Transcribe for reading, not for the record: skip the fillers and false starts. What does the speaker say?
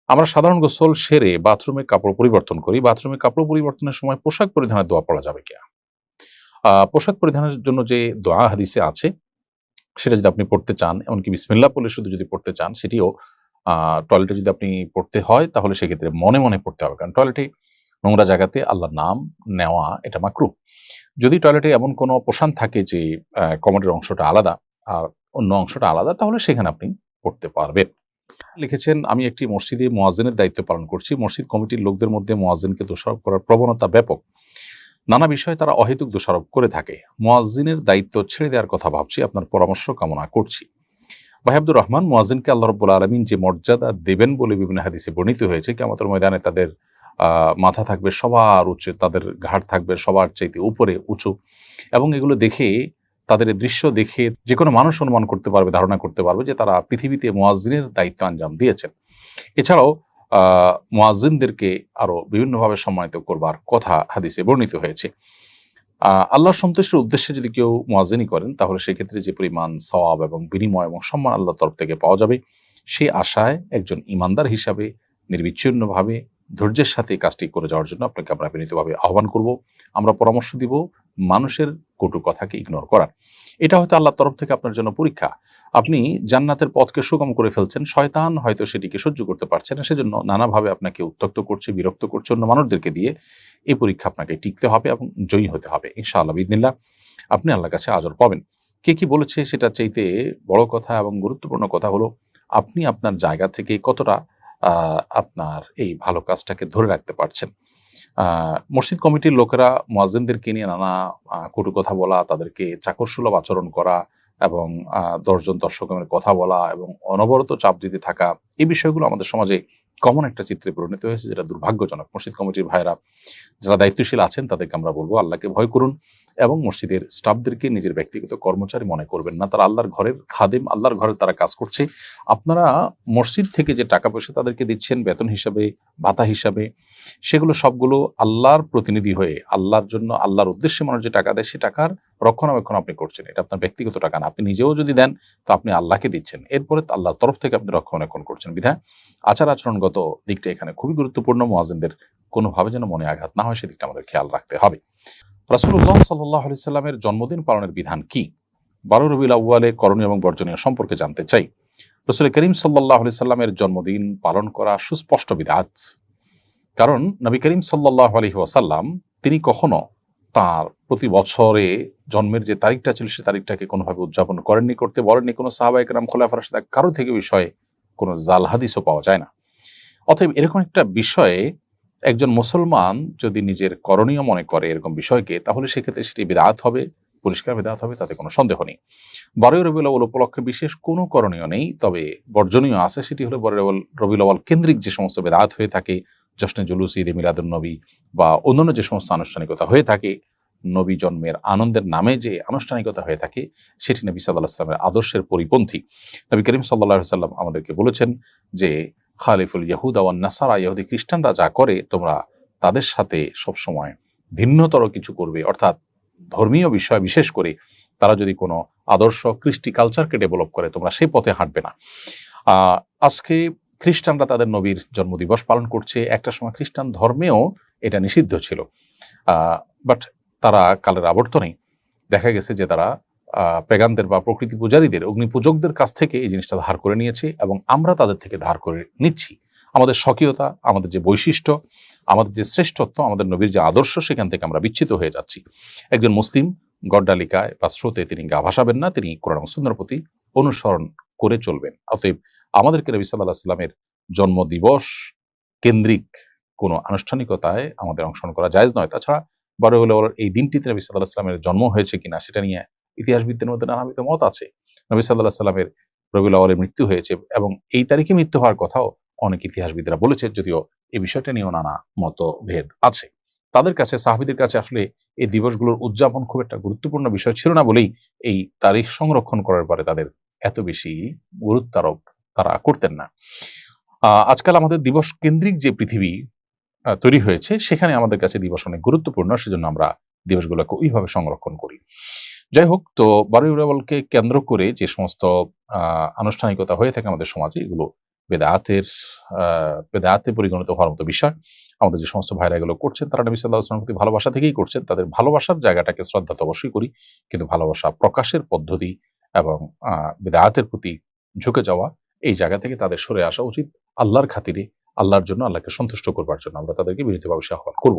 আমরা সাধারণ গোসল সেরে বাথরুমে কাপড় পরিবর্তন করি। বাথরুমে কাপড় পরিবর্তনের সময় পোশাক পরিধানের দোয়া পড়া যাবে কিনা? পোশাক পরিধানের জন্য যে দোয়া হাদিসে আছে, সেটা যদি আপনি পড়তে চান, এমনকি বিসমিল্লাহ বলে শুধু যদি পড়তে চান, সেটিও টয়লেটে যদি আপনি পড়তে হয়, তাহলে সেক্ষেত্রে মনে, মনে পড়তে হবে। কারণ টয়লেটে নোংরা জায়গাতে আল্লাহর নাম নেওয়া এটা মাকরুহ। যদি টয়লেটে এমন কোনো অপশন থাকে যে কমোডের অংশটা আলাদা আর অন্য অংশটা আলাদা, তাহলে সেখানে আপনি পড়তে পারবেন। লিখেছেন, আমি একটি মসজিদে মুয়াজ্জিনের দায়িত্ব পালন করছি। মসজিদ কমিটির লোকদের মধ্যে মুয়াজ্জিনকে দোষারোপ করার প্রবণতা ব্যাপক। নানা বিষয়ে তারা অহেতুক দোষারোপ করে থাকে। মুয়াজ্জিনের দায়িত্ব ছেড়ে দেওয়ার কথা ভাবছি, আপনার পরামর্শ কামনা করছি। ভাই আব্দুর রহমান, মুয়াজ্জিনকে আল্লাহ রাব্বুল আলামিন যে মর্যাদা দেবেন বলে বিভিন্ন হাদিসে বর্ণিত হয়েছে, কিয়ামতের ময়দানে তাদের মাথা থাকবে সবার উঁচু, তাদের ঘাড় থাকবে সবার চাইতে উপরে উঁচু, এবং এগুলো দেখে, তাদের এই দৃশ্য দেখে যেকোনো মানুষ অনুমান করতে পারবে, ধারণা করতে পারবে যে তারা পৃথিবীতে মুয়াজ্জিনের দায়িত্ব আঞ্জাম দিয়েছেন। এছাড়াও মুয়াজ্জিনদেরকে আরো বিভিন্নভাবে সম্মানিত করবার কথা হাদিসে বর্ণিত হয়েছে। আল্লাহর সন্তুষ্টির উদ্দেশ্যে যদি কেউ মুয়াজ্জিনি করেন, তাহলে সেক্ষেত্রে যে পরিমাণ সওয়াব এবং বিনিময় এবং সম্মান আল্লাহর তরফ থেকে পাওয়া যাবে, সেই আশায় একজন ঈমানদার হিসাবে নির্বিচ্ছিন্নভাবে ধৈর্যের সাথে এই কাজটি করে যাওয়ার জন্য আপনাকে আমরা বিনীতভাবে আহ্বান করব। আমরা পরামর্শ দিব মানুষের কটু কথাকে ইগনোর করার। এটা হয়তো আল্লাহর তরফ থেকে আপনার জন্য পরীক্ষা। আপনি জান্নাতের পথকে সুগম করে ফেলছেন, শয়তান হয়তো সেটিকে সহ্য করতে পারছে না, সেজন্য নানাভাবে আপনাকে উত্ত্যক্ত করছে, বিরক্ত করছে অন্য মানুষদেরকে দিয়ে। এই পরীক্ষা আপনাকে টিকতে হবে এবং জয়ী হতে হবে ইনশাআল্লাহ বিইذনিল্লাহ। আপনি আল্লাহর কাছে আজর পাবেন। কে কি বলেছে সেটা চাইতে বড় কথা এবং গুরুত্বপূর্ণ কথা হলো, আপনি আপনার জায়গা থেকে কতটা আপনার এই ভালো কাজটাকে ধরে রাখতে পারছেন। মসজিদ কমিটির লোকেরা মুয়াজ্জিনদেরকে নিয়ে নানা কটু কথা বলা, তাদেরকে চাকরসুলভ আচরণ করা এবং ১০ জন দর্শকের কথা বলা এবং অনবরত চাপ দিতে থাকা, এই বিষয়গুলো আমাদের সমাজে কমন একটা চিত্রে পরিণত হয়েছে, যেটা দুর্ভাগ্যজনক। মসজিদ কমিটির ভাইরা যারা দায়িত্বশীল আছেন তাদেরকে আমরা বলবো, আল্লাহকে ভয় করুন এবং মসজিদের স্টাফদেরকে নিজের ব্যক্তিগত কর্মচারী মনে করবেন না। তারা আল্লাহর ঘরের খাদেম, আল্লাহর ঘরে তারা কাজ করছে। আপনারা মসজিদ থেকে যে টাকা পয়সা তাদেরকে দিচ্ছেন বেতন হিসাবে, ভাতা হিসাবে, সেগুলো সবগুলো আল্লাহর প্রতিনিধি হয়ে, আল্লাহর জন্য, আল্লাহর উদ্দেশ্যে মানুষ যে টাকা দেয়, সে টাকার রক্ষণাবেক্ষণ আপনি করছেন। এটা আপনার ব্যক্তিগত টাকা না। আপনি নিজেও যদি দেন, তো আপনি আল্লাহকে দিচ্ছেন, এরপরে আল্লাহর তরফ থেকে আপনি রক্ষণাবেক্ষণ করছেন। বিধায় আচার আচরণগত দিকটা এখানে খুবই গুরুত্বপূর্ণ। মুয়াজ্জিনদের কোনোভাবে যেন মনে আঘাত না হয়, সেদিকটা আমাদের খেয়াল রাখতে হবে। রাসূলুল্লাহ সাল্লাল্লাহু আলাইহি সাল্লামের জন্মদিন পালনের বিধান কি? ১২ রবিউল আউয়ালে করণীয় এবং বর্জনীয় সম্পর্কে জানতে চাই। রাসূল করিম সাল্লাল্লাহু আলাইহি সাল্লামের জন্মদিন পালন করা সুস্পষ্ট বিদআত। কারণ নবী করিম সাল্লাল্লাহু আলাইহি ওয়াসাল্লাম তিনি কখনো তার প্রতি বছরে জন্মের যে তারিখটা ছিল, সেই তারিখটাকে কোনোভাবে উদযাপন করেননি, করতে বলেননি। কোনো সাহাবায়ে কেরাম, খোলাফায়ে রাশিদিন কারো থেকে বিষয়ে কোনো জাল হাদিসও পাওয়া যায় না। অতএব এরকম একটা বিষয়ে একজন মুসলমান যদি নিজের করণীয় মনে করে এরকম বিষয়কে, তাহলে সেক্ষেত্রে সেটি বিদআত হবে, পরিষ্কার বিদআত হবে, তাতে কোনো সন্দেহ নেই। ১২ রবিউল আউয়াল উপলক্ষে বিশেষ কোনো করণীয় নেই, তবে বর্জনীয় আছে। সেটি হলো ১২ রবিউল আউয়াল কেন্দ্রিক যে সমস্ত বিদআত হয়ে থাকে, জশ্নে জুলুস, ঈদে মিলাদুন নবী বা অন্যান্য যে সমস্ত আনুষ্ঠানিকতা হয়ে থাকে, নবী জন্মের আনন্দের নামে যে আনুষ্ঠানিকতা হয়ে থাকে, সেটি নবী সাল্লাল্লাহু আলাইহি ওয়াসাল্লামের আদর্শের পরিপন্থী। নবী করিম সাল্লাল্লাহু আলাইহি ওয়াসাল্লাম আমাদেরকে বলেছেন যে, খালিফুল ইয়াহুদা ওয়ান নাসারা, ইহুদি খ্রিস্টানরা যা করে তোমরা তাদের সাথে সবসময় ভিন্নতর কিছু করবে। অর্থাৎ ধর্মীয় বিষয় বিশেষ করে তারা যদি কোনো আদর্শ কৃষ্টি কালচারকে ডেভেলপ করে, তোমরা সেই পথে হাঁটবে না। আজকে খ্রিস্টানরা তাদের নবীর জন্মদিবস পালন করছে। একটা সময় খ্রিস্টান ধর্মেও এটা নিষিদ্ধ ছিল, বাট তারা কালের আবর্তনে দেখা গেছে যে তারা পেগানদের বা প্রকৃতি পূজারীদের, অগ্নি পূজকদের কাছ থেকে এই জিনিসটা ধার করে নিয়েছে এবং আমরা তাদের থেকে ধার করে নিচ্ছি। আমাদের স্বকীয়তা, আমাদের যে বৈশিষ্ট্য, আমাদের যে শ্রেষ্ঠত্ব, আমাদের নবীর যে আদর্শ, সেখান থেকে আমরা বিচ্যুত হয়ে যাচ্ছি। একজন মুসলিম গড্ডালিকায় বা স্রোতে তিনি গা ভাসাবেন না, তিনি কোরআন ও সুন্নাহর প্রতি অনুসরণ করে চলবেন। অতএব আমাদেরকে নবী সাল্লাল্লাহু আলাইহি ওয়াসাল্লামের জন্মদিবস কেন্দ্রিক কোনো আনুষ্ঠানিকতায় আমাদের অংশগ্রহণ করা জায়েজ নয়। তাছাড়া ১২ রবিউল আউয়াল এই দিনটিতে নবী সাল্লাল্লাহু আলাইহি ওয়াসাল্লামের জন্ম হয়েছে কিনা, সেটা নিয়ে ইতিহাসবিদদের মধ্যে নানাবিধ মত আছে। নবী সাল্লাল্লাহু আলাইহি ওয়াসাল্লামের রবিউল আউয়ালে মৃত্যু হয়েছে এবং এই তারিখে মৃত্যু হওয়ার কথাও অনেক ইতিহাসবিদরা বলেছেন, যদিও এই বিষয়টা নিয়েও নানা মতভেদ আছে। তাদের কাছে, সাহাবীদের কাছে আসলে এই দিবসগুলোর উদযাপন খুব একটা গুরুত্বপূর্ণ বিষয় ছিল না বলেই এই তারিখ সংরক্ষণ করার পরে তাদের এত বেশি গুরুত্ব আরোপ তারা করতেন না। আজকাল আমাদের দিবস কেন্দ্রিক যে পৃথিবী তৈরি হয়েছে, সেখানে আমাদের কাছে দিবস অনেক গুরুত্বপূর্ণ, সেজন্য আমরা দিবসগুলোকে ওইভাবে সংরক্ষণ করি। যাই হোক, তো ১২ রবিউল আউয়ালকে কেন্দ্র করে যে সমস্ত আনুষ্ঠানিকতা হয়ে থাকে আমাদের সমাজে, এগুলো বেদাতে পরিগণিত হওয়ার মতো বিষয়। আমাদের যে সমস্ত ভাইরা এগুলো করছেন তারা নবী সাল্লাল্লাহু আলাইহি ওয়াসাল্লামের প্রতি ভালোবাসা থেকেই করছেন। তাদের ভালোবাসার জায়গাটাকে শ্রদ্ধা তো অবশ্যই করি, কিন্তু ভালোবাসা প্রকাশের পদ্ধতি এবং বেদাতের প্রতি ঝুঁকে যাওয়া, এই জায়গা থেকে তাদের সরে আসা উচিত। আল্লাহর খাতিরে, আল্লাহর জন্য, আল্লাহকে সন্তুষ্ট করবার জন্য আমরা তাদেরকে বিনীতভাবে আহ্বান করব।